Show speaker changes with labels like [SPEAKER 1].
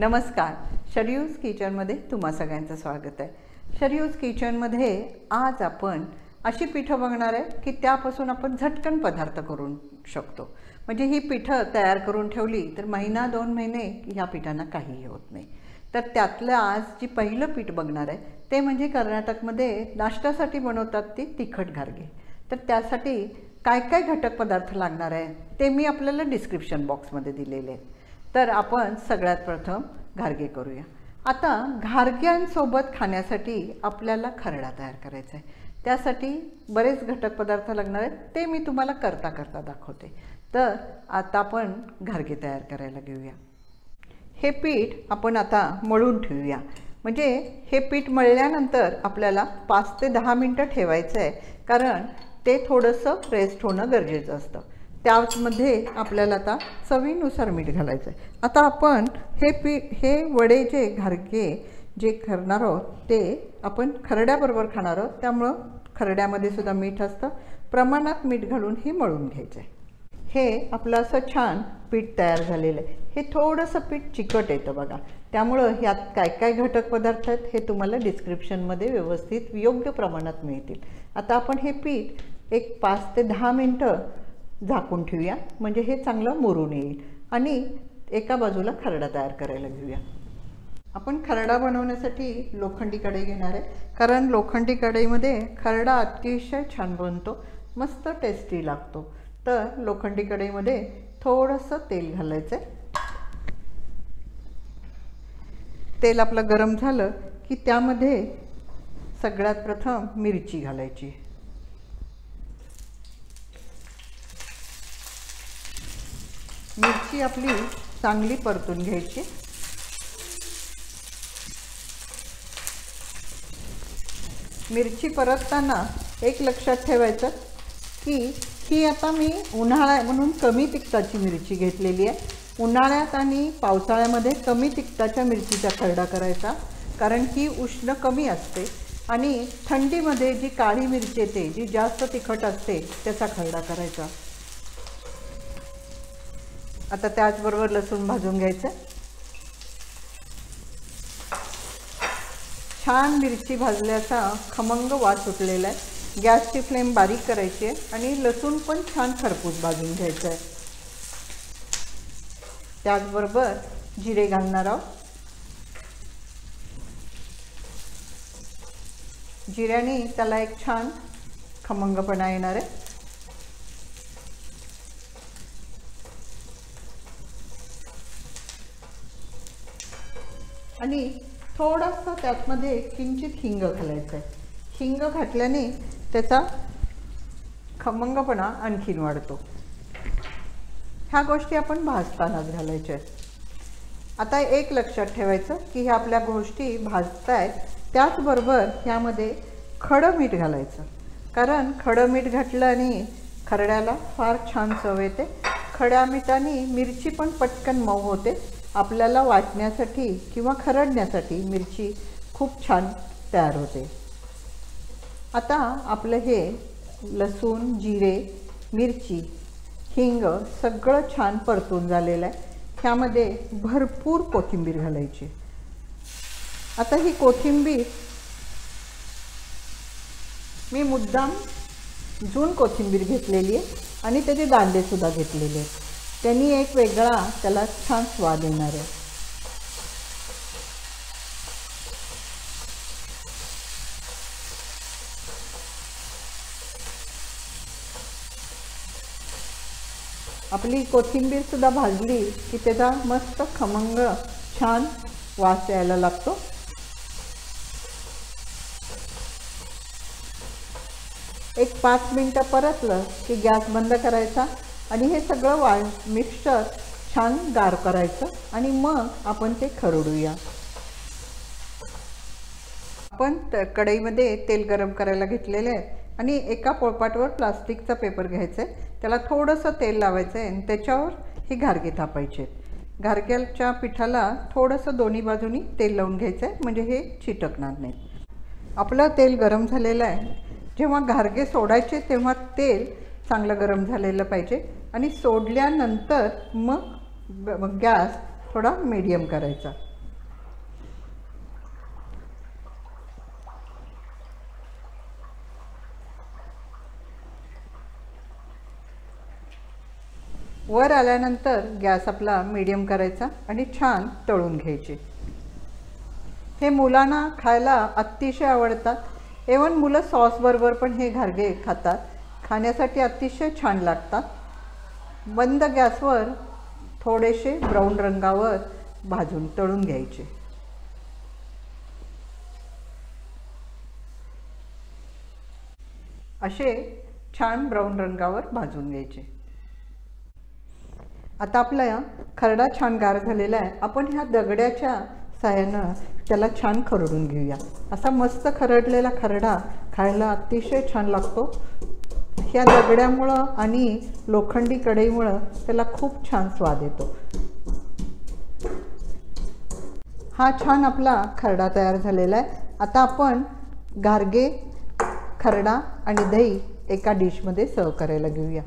[SPEAKER 1] नमस्कार, शरयूज किचनमध्ये तुम्हा सगळ्यांचं स्वागत आहे। शरयूज किचनमध्ये आज आपण अशी पिठं बघणार आहे की त्यापासून आपण झटकन पदार्थ करू शकतो। म्हणजे ही पिठं तयार करून ठेवली तर महिना 2 महिने ह्या पिठांना काहीही होत नाही। तर त्यातलं आज जी पहिलं पीठ बघणार आहे ते म्हणजे कर्नाटकमध्ये नाश्त्यासाठी बनवतात ती तिखट घारगे। तर त्यासाठी काय काय घटक पदार्थ लागणार आहे ते मी आपल्याला डिस्क्रिप्शन बॉक्समध्ये दिलेले आहे। तर आपण सगळ्यात प्रथम घारगे करूया। आता घारग्यांसोबत खाण्यासाठी आपल्याला खरडा तयार करायचा आहे। त्यासाठी बरेच घटक पदार्थ लागणार आहेत ते मी तुम्हाला करता दाखवते। तर आता आपण घारगे तयार करायला घेऊया। हे पीठ आपण आता मळून ठेवूया। म्हणजे हे पीठ मळल्यानंतर आपल्याला 5 ते 10 मिनिटं ठेवायचं आहे, कारण ते थोडंसं रेस्ट होणं गरजेचं असतं। त्यामध्ये आपल्याला आता चवीनुसार मीठ घालायचं आहे। आता आपण हे वडे जे घारगे जे करणार आहोत ते आपण खरड्याबरोबर खाणार आहोत, त्यामुळं खरड्यामध्ये सुद्धा मीठ असतं। प्रमाणात मीठ घालून हे मळून घ्यायचं आहे। हे आपलं असं छान पीठ तयार झालेलं आहे। हे थोडंसं पीठ चिकट येतं बघा, त्यामुळं ह्यात काय काय घटक पदार्थ आहेत हे तुम्हाला डिस्क्रिप्शनमध्ये व्यवस्थित योग्य प्रमाणात मिळतील। आता आपण हे पीठ एक 5 ते 10 मिनिटं झाकून ठेवूया, म्हणजे हे चांगलं मुरून येईल। आणि एका बाजूला खरडा तयार करायला घेऊया। आपण खरडा बनवण्यासाठी लोखंडी कढई घेणार आहे, कारण लोखंडी कढईमध्ये खरडा अतिशय छान बनतो, मस्त टेस्टी लागतो। तर लोखंडी कढईमध्ये थोडंसं तेल घालायचं आहे। तेल आपलं गरम झालं की त्यामध्ये सगळ्यात प्रथम मिरची घालायची। मिरची आपली चांगली परतून घ्यायची। मिरची परतताना एक लक्षात ठेवायचं की ही आता मी उन्हाळा म्हणून कमी तिखटाची मिरची घेतलेली आहे। उन्हाळ्यात आणि पावसाळ्यामध्ये कमी तिखटाच्या मिरचीचा खरडा करायचा, कारण ही उष्ण कमी असते। आणि थंडीमध्ये जी काळी मिरची येते जी जास्त तिखट असते त्याचा खरडा करायचा। आता त्याचबरोबर लसूण भाजून घ्यायचं। छान मिरची भाजल्याचा खमंग वास सुटलेला आहे। गॅसची फ्लेम बारीक करायची आहे आणि लसूण पण छान खरपूस भाजून घ्यायचं आहे। त्याचबरोबर जिरे घालणार आहोत। जिऱ्याने त्याला एक छान खमंगपणा येणार आहे। आणि थोडंसं त्यामध्ये किंचित हिंग घालायचं आहे। हिंग घातल्याने त्याचा खमंगपणा आणखीन वाढतो। ह्या गोष्टी आपण भाजतानाच घालायच्या आहेत। आता एक लक्षात ठेवायचं की ह्या आपल्या गोष्टी भाजतायत, त्याचबरोबर ह्यामध्ये खडं मीठ घालायचं, कारण खडं मीठ घातलं आणि खरड्याला फार छान चव येते। खड्या मिठाने मिरची पण पटकन मऊ होते। आपल्याला वाटण्यासाठी किंवा खरडण्यासाठी मिरची खूप छान तयार होते। आता आपलं हे लसूण, जिरे, मिरची, हिंग सगळं छान परतून झालेलं आहे। ह्यामध्ये भरपूर कोथिंबीर घालायची। आता ही कोथिंबीर मी मुद्दाम जून कोथिंबीर घेतलेली आहे आणि त्याचे दांडेसुद्धा घेतलेले आहेत, त्यांनी एक वेगळा त्याला छान स्वाद येणार आहे। आपली कोथिंबीर सुद्धा भाजली की त्याचा मस्त खमंग छान वास यायला लागतो। एक 5 मिनिटं परतलं की गॅस बंद करायचा आणि हे सगळं मिक्सचर छान गार करायचं आणि मग आपण ते खरडूया। आपण कढईमध्ये तेल गरम करायला घेतलेले आहे आणि एका पोळपाटवर प्लास्टिकचा पेपर घ्यायचा आहे, त्याला थोडंसं तेल लावायचं आहे आणि त्याच्यावर हे घारगे थापायचे आहेत। घारग्याच्या पिठाला थोडंसं दोन्ही बाजूनी तेल लावून घ्यायचं आहे, म्हणजे हे चिटकणार नाही। आपलं तेल गरम झालेलं आहे। जेव्हा घारगे सोडायचे तेव्हा तेल चांगलं गरम झालेलं पाहिजे आणि सोडल्यानंतर मग गॅस थोडा मीडियम करायचा। वर आल्यानंतर गॅस आपला मीडियम करायचा आणि छान तळून घ्यायचे। हे मुलांना खायला अतिशय आवडतात। इव्हन मुलं सॉसबरोबर पण हे घारगे खातात। खाण्यासाठी अतिशय छान लागतात। मंद गॅसवर थोडेसे ब्राऊन रंगावर भाजून तळून घ्यायचे। असे छान ब्राऊन रंगावर भाजून घ्यायचे। आता आपला खरडा छान गार झालेला आहे। आपण ह्या दगड्याच्या साहाय्यानं त्याला छान खरडून घेऊया। असा मस्त खरडलेला खरडा खायला अतिशय छान लागतो। ह्या दगड्यामुळं आणि लोखंडी कढईमुळं त्याला खूप छान स्वाद येतो। हा छान आपला खरडा तयार झालेला आहे। आता आपण घारगे, खरडा आणि दही एका डिशमध्ये सर्व करायला घेऊया।